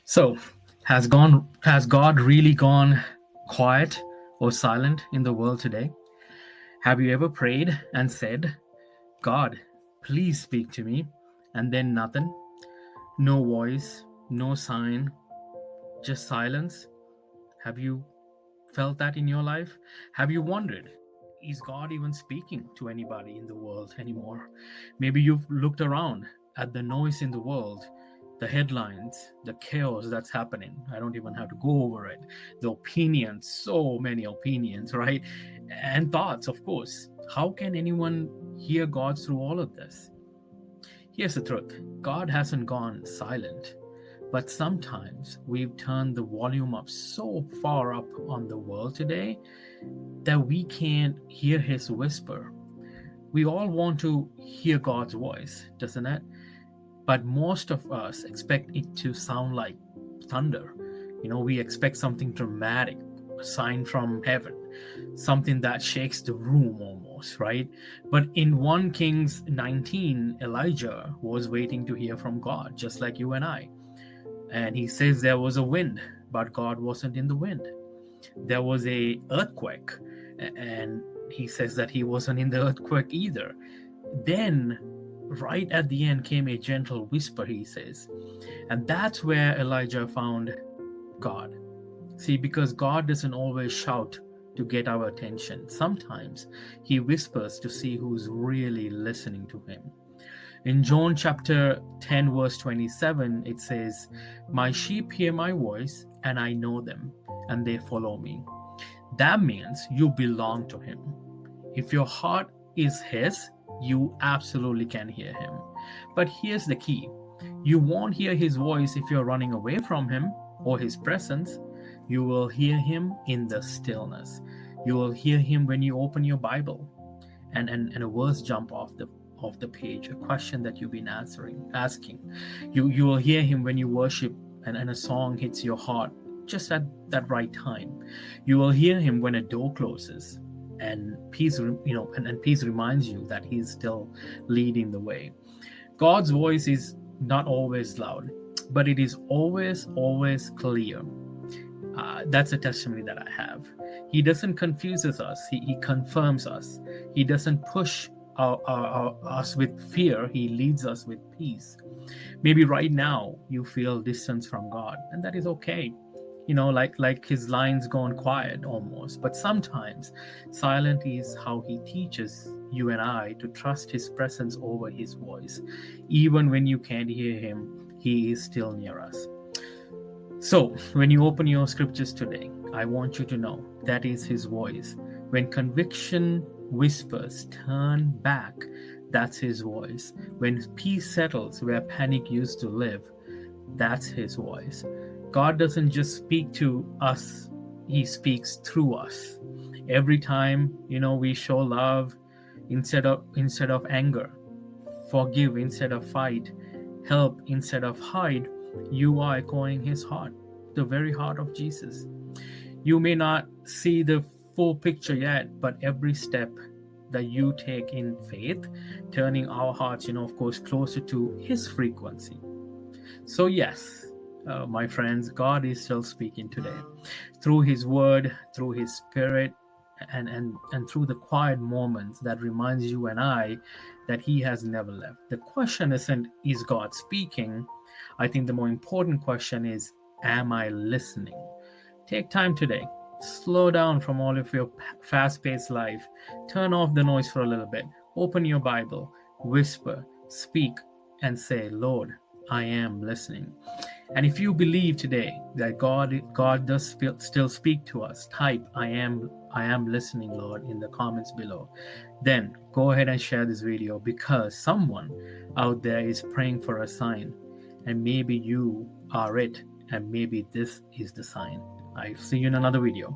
So, has God really gone quiet or silent in the world today? Have you ever prayed and said, "God, please speak to me," and then nothing? No voice, no sign, just silence? Have you felt that in your life? Have you wondered, is God even speaking to anybody in the world anymore? Maybe you've looked around at the noise in the world, the headlines, the chaos that's happening. I don't even have to go over it. The opinions, so many opinions, right? And thoughts, of course. How can anyone hear God through all of this? Here's the truth: God hasn't gone silent. But sometimes we've turned the volume up so far up on the world today that we can't hear his whisper. We all want to hear God's voice, doesn't it? But most of us expect it to sound like thunder. We expect something dramatic, a sign from heaven, something that shakes the room almost, right? But in 1 Kings 19, Elijah was waiting to hear from God, just like you and I. And he says there was a wind, but God wasn't in the wind. There was a earthquake, and he says that he wasn't in the earthquake either. Then right at the end came a gentle whisper, he says. And that's where Elijah found God. See, because God doesn't always shout to get our attention. Sometimes he whispers to see who's really listening to him. In John chapter 10, verse 27, it says, "My sheep hear my voice, and I know them, and they follow me." That means you belong to him. If your heart is his, you absolutely can hear him. But here's the key: you won't hear his voice if you're running away from him or his presence. You will hear him in the stillness. You will hear him when you open your Bible and a verse jump off the page, a question that you've been asking. You will hear him when you worship and a song hits your heart just at that right time. You will hear him when a door closes and peace and peace reminds you that he's still leading the way. God's voice is not always loud, but it is always clear. That's a testimony that I have. He doesn't confuse us, he confirms us. He doesn't push us with fear, he leads us with peace. Maybe right now you feel distance from God, and that is okay. Like his lines gone quiet almost. But sometimes silent is how he teaches you and I to trust his presence over his voice. Even when you can't hear him, he is still near us. So, when you open your scriptures today, I want you to know that is his voice. When conviction whispers, "Turn back," that's his voice. When peace settles where panic used to live, that's his voice. God doesn't just speak to us, he speaks through us. Every time, we show love instead of anger, forgive instead of fight, help instead of hide, you are echoing his heart, the very heart of Jesus. You may not see the full picture yet, but every step that you take in faith, turning our hearts, of course, closer to his frequency. So, yes, my friends, God is still speaking today through his word, through his spirit, and through the quiet moments that reminds you and I that he has never left. The question isn't, is God speaking? I think the more important question is, am I listening? Take time today. Slow down from all of your fast paced life. Turn off the noise for a little bit. Open your Bible, whisper, speak, and say, "Lord, I am listening." And if you believe today that God does still speak to us, type I am listening, Lord, in the comments below. Then go ahead and share this video, because someone out there is praying for a sign, and maybe you are it, and maybe this is the sign. I'll see you in another video.